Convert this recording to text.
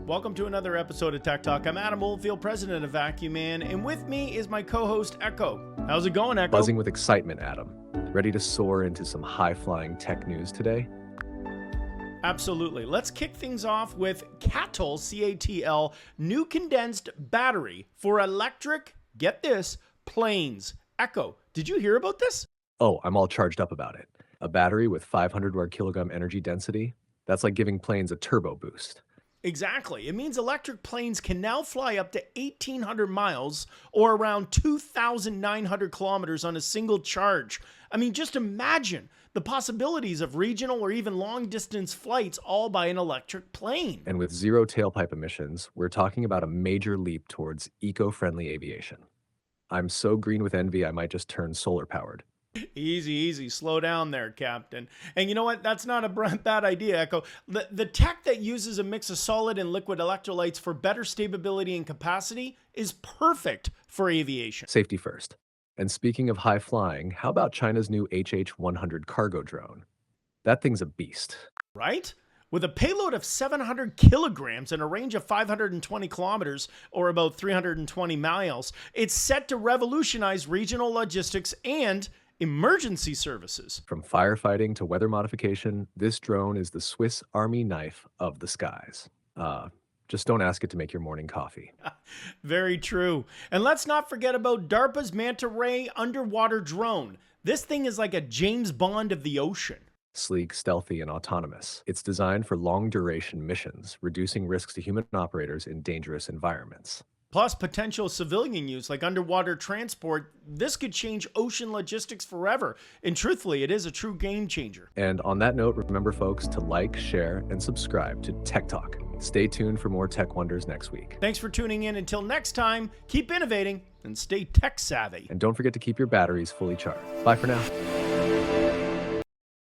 Welcome to another episode of Tech Talk. I'm Adam Oldfield, president of vacu-man, and with me is my co-host, Echo. How's it going, Echo? Buzzing with excitement, Adam. Ready to soar into some high-flying tech news today? Absolutely. Let's kick things off with CATL, C-A-T-L, new condensed battery for electric, get this, planes. Echo, did you hear about this? Oh, I'm all charged up about it. A battery with 500 kilogram energy density? That's like giving planes a turbo boost. Exactly. It means electric planes can now fly up to 1,800 miles or around 2,900 kilometers on a single charge. I mean, just imagine the possibilities of regional or even long-distance flights all by an electric plane. And with zero tailpipe emissions, we're talking about a major leap towards eco-friendly aviation. I'm so green with envy, I might just turn solar-powered. Easy. Slow down there, Captain. And you know what? That's not a bad idea, Echo. The tech that uses a mix of solid and liquid electrolytes for better stability and capacity is perfect for aviation. Safety first. And speaking of high flying, how about China's new HH-100 cargo drone? That thing's a beast. Right? With a payload of 700 kilograms and a range of 520 kilometers, or about 320 miles, it's set to revolutionize regional logistics and emergency services. From firefighting to weather modification, this drone is the Swiss Army knife of the skies. Just don't ask it to make your morning coffee. Very true. And let's not forget about DARPA's Manta Ray underwater drone. This thing is like a James Bond of the ocean. Sleek, stealthy, and autonomous. It's designed for long-duration missions, reducing risks to human operators in dangerous environments. Plus potential civilian use like underwater transport. This could change ocean logistics forever. And truthfully, it is a true game changer. And on that note, remember folks to like, share, and subscribe to Tech Talk. Stay tuned for more tech wonders next week. Thanks for tuning in. Until next time, keep innovating and stay tech savvy. And don't forget to keep your batteries fully charged. Bye for now.